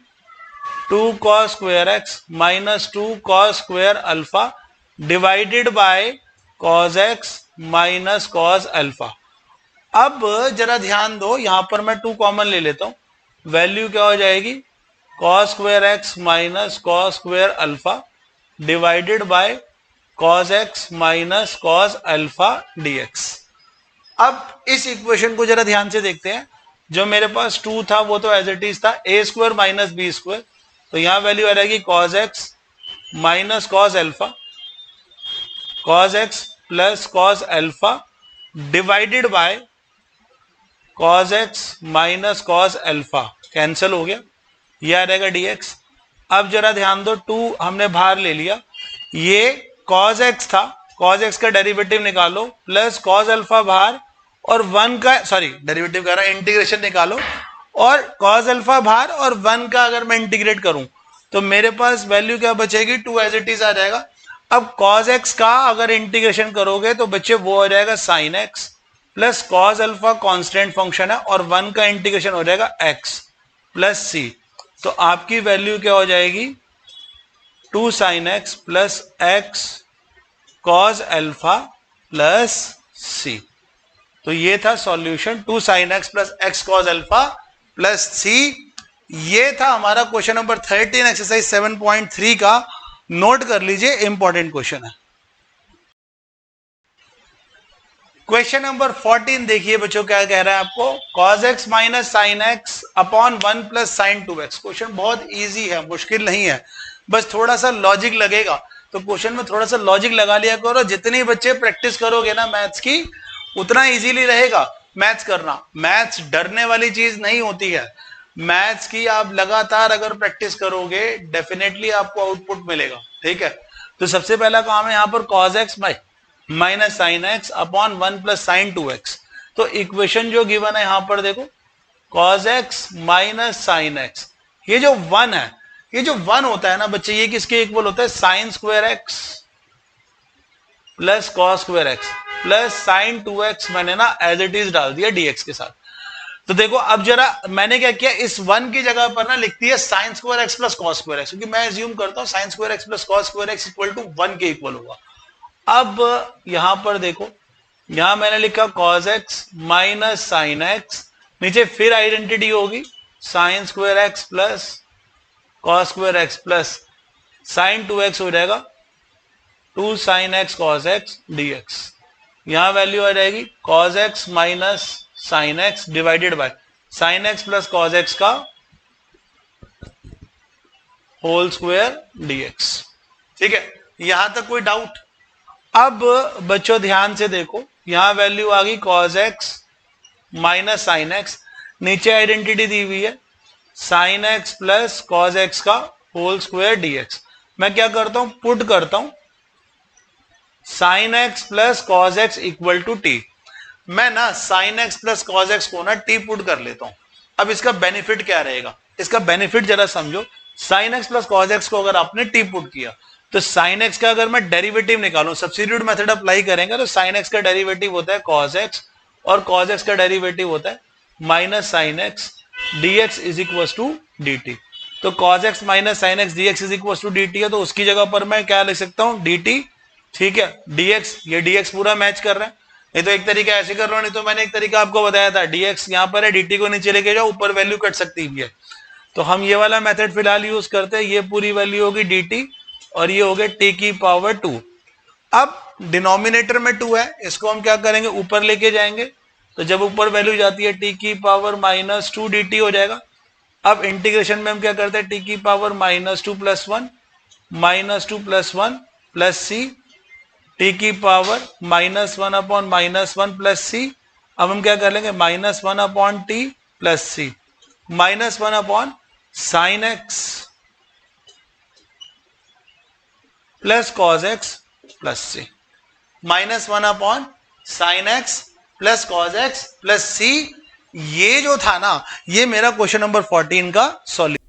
2 cos square x minus 2 cos square alpha divided by cos x minus cos alpha. अब जरा ध्यान दो, यहां पर मैं 2 कॉमन ले लेता हूं, वैल्यू क्या हो जाएगी cos square x minus cos square alpha divided by cos x minus cos alpha dx। अब इस इक्वेशन को जरा ध्यान से देखते हैं, जो मेरे पास 2 था वो तो एज इट इज था, a square minus B square, तो यहां वैल्यू आ जाएगी cos x minus cos alpha, cos x plus cos alpha divided by cos x minus cos alpha, cancel हो गया, यह आ जाएगा dx। अब जरा ध्यान दो, 2 हमने बाहर ले लिया, ये cos x था, cos x का डेरिवेटिव निकालो प्लस cos अल्फा बाहर और 1 का, सॉरी डेरिवेटिव कह रहा है, इंटीग्रेशन निकालो, और cos अल्फा बाहर और 1 का अगर मैं इंटीग्रेट करूं तो मेरे पास वैल्यू क्या बचेगी 2 एज इट इज आ जाएगा। अब cos x का अगर इंटीग्रेशन करोगे तो बच्चे वो हो जाएगा sin x plus cos alpha constant function है और 1 का इंटीग्रेशन हो जाएगा x प्लस सी। तो आपकी वैल्यू क्या हो जाएगी 2 sin x plus x cos alpha plus C. तो ये था solution 2 sin x plus x cos alpha plus C. ये था हमारा क्वेश्चन नंबर 13 एक्सरसाइज 7.3 का। नोट कर लीजिए, इंपॉर्टेंट क्वेश्चन है। क्वेश्चन नंबर 14 देखिए बच्चों, क्या कह रहा है आपको, cos x minus sine x upon 1 plus sine 2x। Question बहुत इजी है, मुश्किल नहीं है, बस थोड़ा सा लॉजिक लगेगा। तो क्वेश्चन में थोड़ा सा लॉजिक लगा लिया करो। जितनी बच्चे प्रैक्टिस करोगे ना मैथ्स की, उतना इजीली रहेगा मैथ्स करना। मैथ्स डरने वाली चीज नहीं होती है। मैथ्स की आप लगातार अगर प्रैक्टिस करोगे डेफिनेटली आपको आउटपुट मिलेगा। ठीक है, तो सबसे पहला काम है यहाँ पर cos x minus sine x upon 1 plus sine 2x। तो इक्वेशन जो गिवन है यहां पर देखो, cos x minus sine x, ये जो 1 है, ये जो 1 होता है ना बच्चे, ये किसके इक्वल होता है, sine square x plus cos square x plus sine 2x। मैंने ना एज इट इज डाल दिया dx के साथ। तो देखो अब जरा मैंने क्या किया, इस 1 की जगह पर ना लिखती है sine square x plus cos square x, क्योंकि मैं एज्यूम करता हूं sine square x plus cos square x equal to 1 के इक्वल होगा। अब यहां पर देखो, यहां मैंने लिखा cos x minus sine x, नीचे फिर आइडेंटिटी होगी sign square x plus cos square x plus sine 2x हो जाएगा 2 sine x cos x dx। यहां वैल्यू आ जाएगी cos x minus sine x divided by sine x plus cos x का whole square dx। ठीक है, यहां तक कोई डाउट? अब बच्चों ध्यान से देखो, यहां वैल्यू आ गई cos x minus sine x, नीचे आइडेंटिटी दी हुई है sine x plus cos x का होल स्क्वायर dx। मैं क्या करता हूं, पुट करता हूं sine x plus cos x equal to T. मैं ना sine x plus cos x को ना टी पुट कर लेता हूं। अब इसका बेनिफिट क्या रहेगा, इसका बेनिफिट जरा समझो। Sign x plus cos x को अगर आपने टी पुट किया तो साइन एक्स का अगर मैं डेरिवेटिव निकालूं, सब्स्टिट्यूट मेथड अप्लाई करेंगे, तो साइन एक्स का डेरिवेटिव होता है cos x और cos x का डेरिवेटिव होता है minus sine x dx is equal to dt। तो cos x minus sine x dx is equal to dt है, तो उसकी जगह पर मैं क्या लिख सकता हूं, dt। ठीक है, dx, ये dx पूरा मैच कर रहा है। नहीं तो एक तरीका ऐसे कर लो, नहीं तो मैंने एक तरीका आपको बताया था, dx यहां पर है, dt को नीचे लेके जाओ, ऊपर वैल्यू कट सकती है। तो हम ये वाला मेथड फिलहाल यूज करते हैं। ये पूरी वैल्यू होगी dt और ये हो गया t की पावर 2। अब डिनोमिनेटर में 2 है, इसको हम क्या करेंगे, ऊपर लेके जाएंगे। तो जब ऊपर वैल्यू जाती है t की पावर माइनस 2 dt हो जाएगा। अब इंटीग्रेशन में हम क्या करते हैं, t की power minus 2 plus 1 minus 2 plus 1 plus C, t की power minus 1 upon minus 1 plus C. अब हम क्या कर लेंगे, minus 1 upon t plus C, minus 1 upon sine x plus cos x plus C, minus 1 upon sine x plus cos x plus C. ये जो था ना, ये मेरा क्वेश्चन नंबर 14 का सॉल्यूशन।